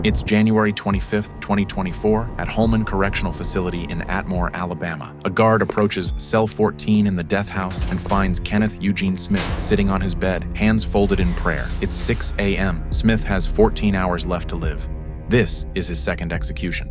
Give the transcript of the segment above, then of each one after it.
It's January 25, 2024, at Holman Correctional Facility in Atmore, Alabama. A guard approaches cell 14 in the death house and finds Kenneth Eugene Smith sitting on his bed, hands folded in prayer. It's 6 a.m. Smith has 14 hours left to live. This is his second execution.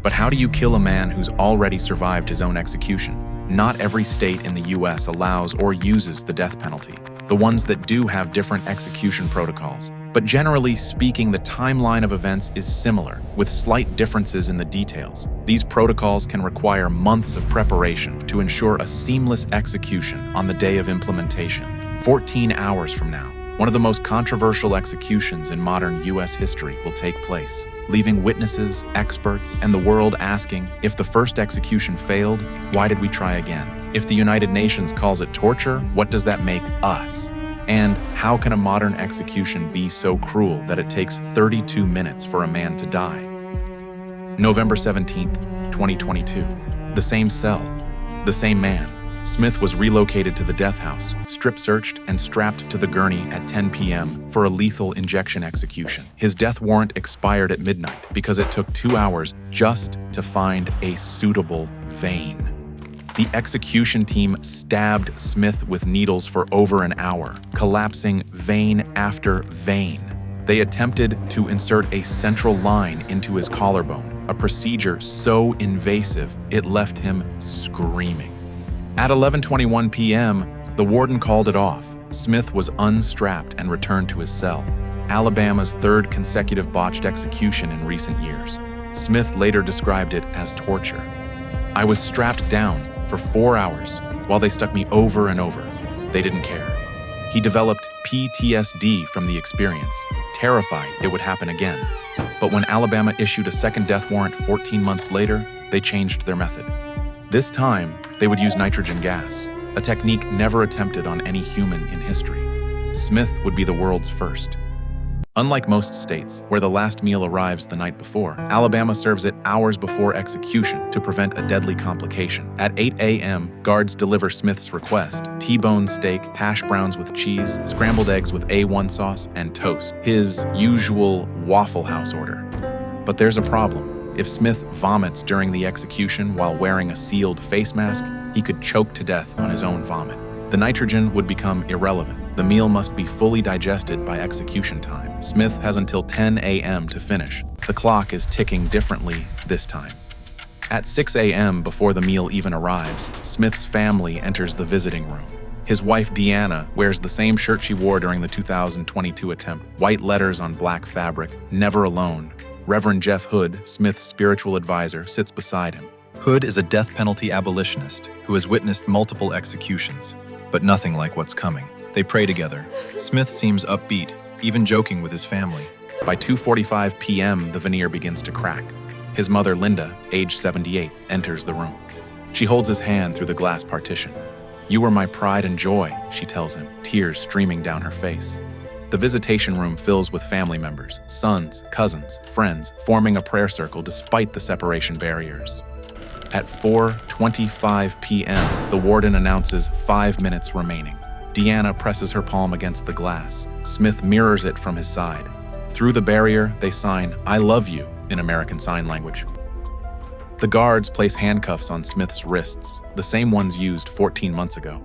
But how do you kill a man who's already survived his own execution? Not every state in the U.S. allows or uses the death penalty. The ones that do have different execution protocols. But generally speaking, the timeline of events is similar, with slight differences in the details. These protocols can require months of preparation to ensure a seamless execution on the day of implementation. 14 hours from now, one of the most controversial executions in modern U.S. history will take place, leaving witnesses, experts, and the world asking, if the first execution failed, why did we try again? If the United Nations calls it torture, what does that make us? And how can a modern execution be so cruel that it takes 32 minutes for a man to die? November 17th, 2022. The same cell, the same man. Smith was relocated to the death house, strip-searched and strapped to the gurney at 10 p.m. for a lethal injection execution. His death warrant expired at midnight because it took 2 hours just to find a suitable vein. The execution team stabbed Smith with needles for over an hour, collapsing vein after vein. They attempted to insert a central line into his collarbone, a procedure so invasive it left him screaming. At 11:21 p.m., the warden called it off. Smith was unstrapped and returned to his cell, Alabama's third consecutive botched execution in recent years. Smith later described it as torture. "I was strapped down for 4 hours while they stuck me over and over. They didn't care." He developed PTSD from the experience, terrified it would happen again. But when Alabama issued a second death warrant 14 months later, they changed their method. This time, they would use nitrogen gas, a technique never attempted on any human in history. Smith would be the world's first. Unlike most states, where the last meal arrives the night before, Alabama serves it hours before execution to prevent a deadly complication. At 8 a.m., guards deliver Smith's request: T-bone steak, hash browns with cheese, scrambled eggs with A1 sauce, and toast. His usual Waffle House order. But there's a problem. If Smith vomits during the execution while wearing a sealed face mask, he could choke to death on his own vomit. The nitrogen would become irrelevant. The meal must be fully digested by execution time. Smith has until 10 a.m. to finish. The clock is ticking differently this time. At 6 a.m., before the meal even arrives, Smith's family enters the visiting room. His wife, Deanna, wears the same shirt she wore during the 2022 attempt. White letters on black fabric, "Never alone." Reverend Jeff Hood, Smith's spiritual advisor, sits beside him. Hood is a death penalty abolitionist who has witnessed multiple executions, but nothing like what's coming. They pray together. Smith seems upbeat, even joking with his family. By 2:45 p.m., the veneer begins to crack. His mother, Linda, age 78, enters the room. She holds his hand through the glass partition. "You were my pride and joy," she tells him, tears streaming down her face. The visitation room fills with family members, sons, cousins, friends, forming a prayer circle despite the separation barriers. At 4:25 p.m., the warden announces 5 minutes remaining. Deanna presses her palm against the glass. Smith mirrors it from his side. Through the barrier, they sign, "I love you," in American Sign Language. The guards place handcuffs on Smith's wrists, the same ones used 14 months ago.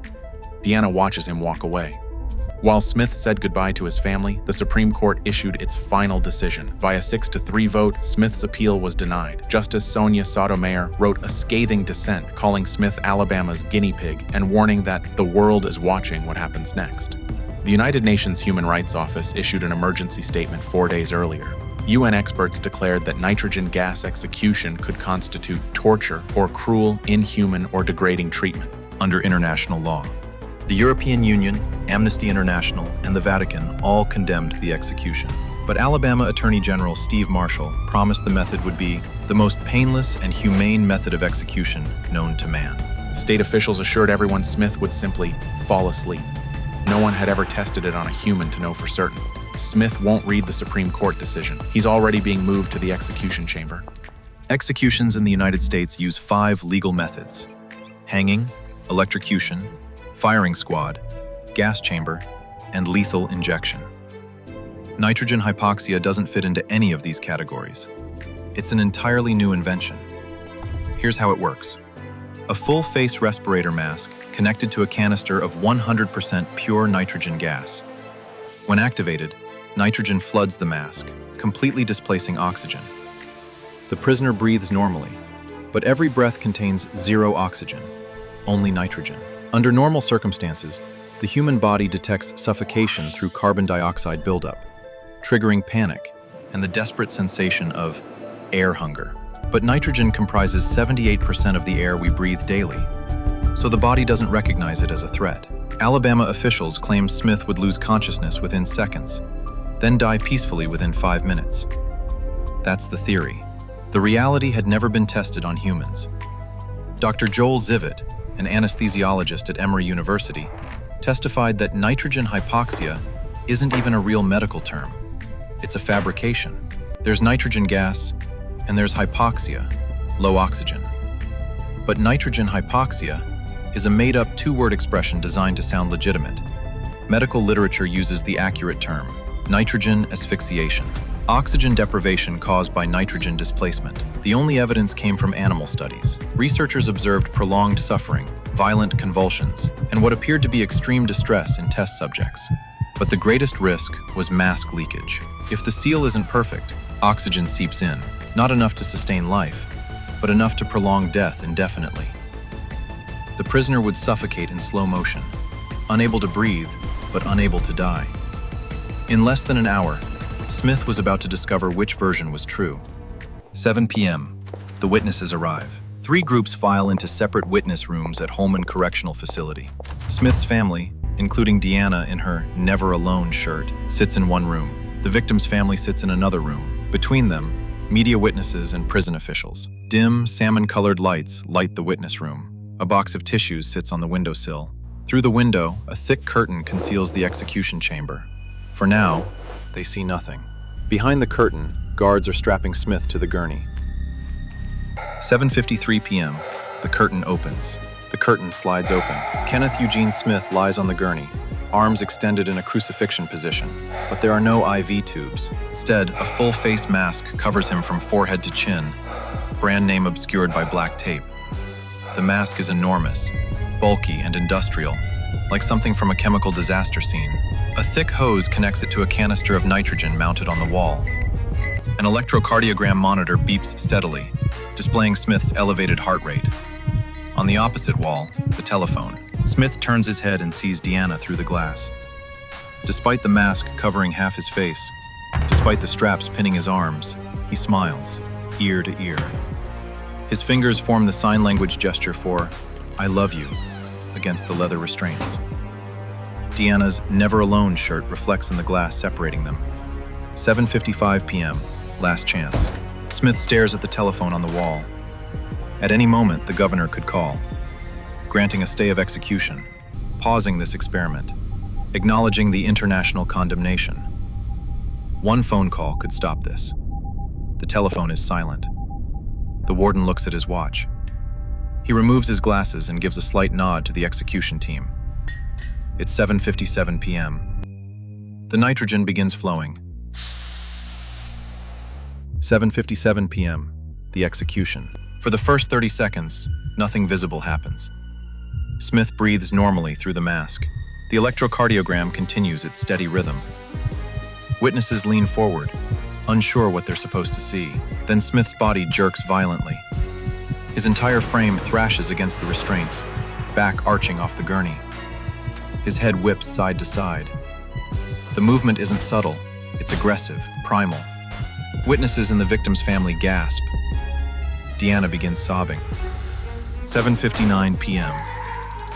Deanna watches him walk away. While Smith said goodbye to his family, the Supreme Court issued its final decision. By a 6-3 vote, Smith's appeal was denied. Justice Sonia Sotomayor wrote a scathing dissent, calling Smith Alabama's guinea pig and warning that the world is watching what happens next. The United Nations Human Rights Office issued an emergency statement 4 days earlier. UN experts declared that nitrogen gas execution could constitute torture or cruel, inhuman, or degrading treatment under international law. The European Union, Amnesty International, and the Vatican all condemned the execution. But Alabama Attorney General Steve Marshall promised the method would be the most painless and humane method of execution known to man. State officials assured everyone Smith would simply fall asleep. No one had ever tested it on a human to know for certain. Smith won't read the Supreme Court decision. He's already being moved to the execution chamber. Executions in the United States use 5 legal methods: hanging, electrocution, firing squad, gas chamber, and lethal injection. Nitrogen hypoxia doesn't fit into any of these categories. It's an entirely new invention. Here's how it works. A full-face respirator mask connected to a canister of 100% pure nitrogen gas. When activated, nitrogen floods the mask, completely displacing oxygen. The prisoner breathes normally, but every breath contains zero oxygen, only nitrogen. Under normal circumstances, the human body detects suffocation through carbon dioxide buildup, triggering panic and the desperate sensation of air hunger. But nitrogen comprises 78% of the air we breathe daily, so the body doesn't recognize it as a threat. Alabama officials claim Smith would lose consciousness within seconds, then die peacefully within 5 minutes. That's the theory. The reality had never been tested on humans. Dr. Joel Zivit, an anesthesiologist at Emory University, testified that nitrogen hypoxia isn't even a real medical term. It's a fabrication. There's nitrogen gas, and there's hypoxia, low oxygen. But nitrogen hypoxia is a made-up two-word expression designed to sound legitimate. Medical literature uses the accurate term, nitrogen asphyxiation, oxygen deprivation caused by nitrogen displacement. The only evidence came from animal studies. Researchers observed prolonged suffering, violent convulsions, and what appeared to be extreme distress in test subjects. But the greatest risk was mask leakage. If the seal isn't perfect, oxygen seeps in, not enough to sustain life, but enough to prolong death indefinitely. The prisoner would suffocate in slow motion, unable to breathe, but unable to die. In less than an hour, Smith was about to discover which version was true. 7 p.m. The witnesses arrive. 3 groups file into separate witness rooms at Holman Correctional Facility. Smith's family, including Deanna in her "Never Alone" shirt, sits in one room. The victim's family sits in another room. Between them, media witnesses and prison officials. Dim, salmon-colored lights light the witness room. A box of tissues sits on the windowsill. Through the window, a thick curtain conceals the execution chamber. For now, they see nothing. Behind the curtain, guards are strapping Smith to the gurney. 7:53 p.m. The curtain opens. The curtain slides open. Kenneth Eugene Smith lies on the gurney, arms extended in a crucifixion position, but there are no IV tubes. Instead, a full face mask covers him from forehead to chin, brand name obscured by black tape. The mask is enormous, bulky and industrial, like something from a chemical disaster scene. A thick hose connects it to a canister of nitrogen mounted on the wall. An electrocardiogram monitor beeps steadily, displaying Smith's elevated heart rate. On the opposite wall, the telephone. Smith turns his head and sees Deanna through the glass. Despite the mask covering half his face, despite the straps pinning his arms, he smiles, ear to ear. His fingers form the sign language gesture for "I love you" against the leather restraints. Deanna's "Never Alone" shirt reflects in the glass separating them. 7:55 p.m., last chance. Smith stares at the telephone on the wall. At any moment, the governor could call, granting a stay of execution, pausing this experiment, acknowledging the international condemnation. One phone call could stop this. The telephone is silent. The warden looks at his watch. He removes his glasses and gives a slight nod to the execution team. It's 7:57 p.m. The nitrogen begins flowing. 7:57 p.m. The execution. For the first 30 seconds, nothing visible happens. Smith breathes normally through the mask. The electrocardiogram continues its steady rhythm. Witnesses lean forward, unsure what they're supposed to see. Then Smith's body jerks violently. His entire frame thrashes against the restraints, back arching off the gurney. His head whips side to side. The movement isn't subtle, it's aggressive, primal. Witnesses in the victim's family gasp. Deanna begins sobbing. 7:59 p.m.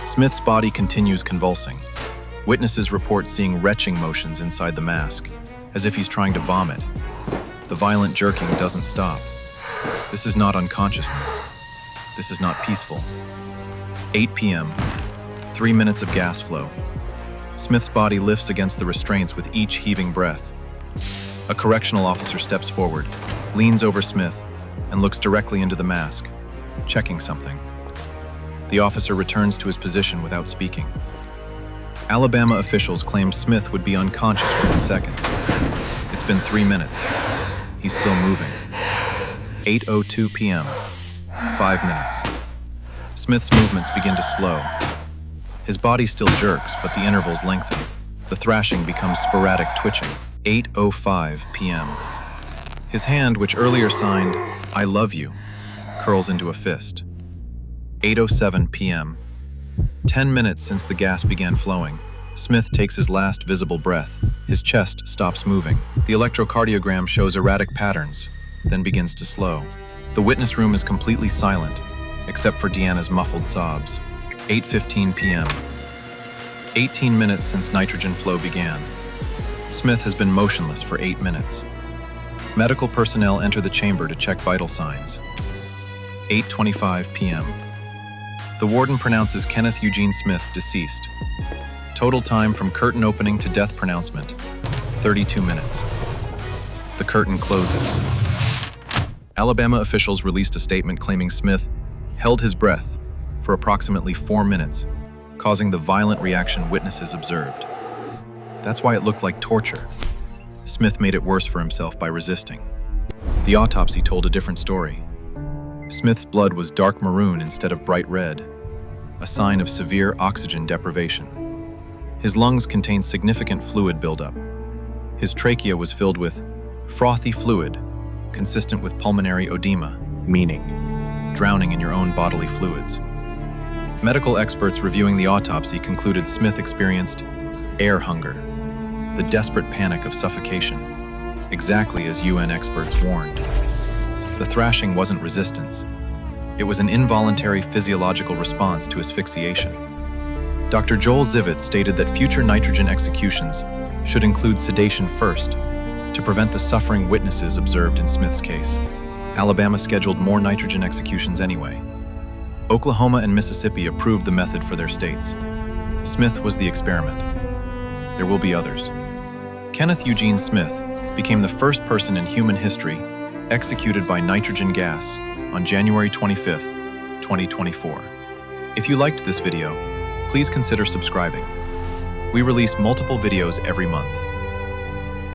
Smith's body continues convulsing. Witnesses report seeing retching motions inside the mask, as if he's trying to vomit. The violent jerking doesn't stop. This is not unconsciousness. This is not peaceful. 8 p.m. 3 minutes of gas flow. Smith's body lifts against the restraints with each heaving breath. A correctional officer steps forward, leans over Smith, and looks directly into the mask, checking something. The officer returns to his position without speaking. Alabama officials claimed Smith would be unconscious within seconds. It's been 3 minutes. He's still moving. 8:02 p.m. 5 minutes. Smith's movements begin to slow. His body still jerks, but the intervals lengthen. The thrashing becomes sporadic twitching. 8:05 p.m. His hand, which earlier signed, "I love you," curls into a fist. 8:07 p.m. 10 minutes since the gas began flowing. Smith takes his last visible breath. His chest stops moving. The electrocardiogram shows erratic patterns, then begins to slow. The witness room is completely silent, except for Deanna's muffled sobs. 8:15 p.m. 18 minutes since nitrogen flow began. Smith has been motionless for 8 minutes. Medical personnel enter the chamber to check vital signs. 8:25 p.m. The warden pronounces Kenneth Eugene Smith deceased. Total time from curtain opening to death pronouncement, 32 minutes. The curtain closes. Alabama officials released a statement claiming Smith held his breath for approximately 4 minutes, causing the violent reaction witnesses observed. That's why it looked like torture. Smith made it worse for himself by resisting. The autopsy told a different story. Smith's blood was dark maroon instead of bright red, a sign of severe oxygen deprivation. His lungs contained significant fluid buildup. His trachea was filled with frothy fluid, consistent with pulmonary edema, meaning drowning in your own bodily fluids. Medical experts reviewing the autopsy concluded Smith experienced air hunger, the desperate panic of suffocation, exactly as UN experts warned. The thrashing wasn't resistance. It was an involuntary physiological response to asphyxiation. Dr. Joel Zivit stated that future nitrogen executions should include sedation first to prevent the suffering witnesses observed in Smith's case. Alabama scheduled more nitrogen executions anyway. Oklahoma and Mississippi approved the method for their states. Smith was the experiment. There will be others. Kenneth Eugene Smith became the first person in human history executed by nitrogen gas on January 25th, 2024. If you liked this video, please consider subscribing. We release multiple videos every month.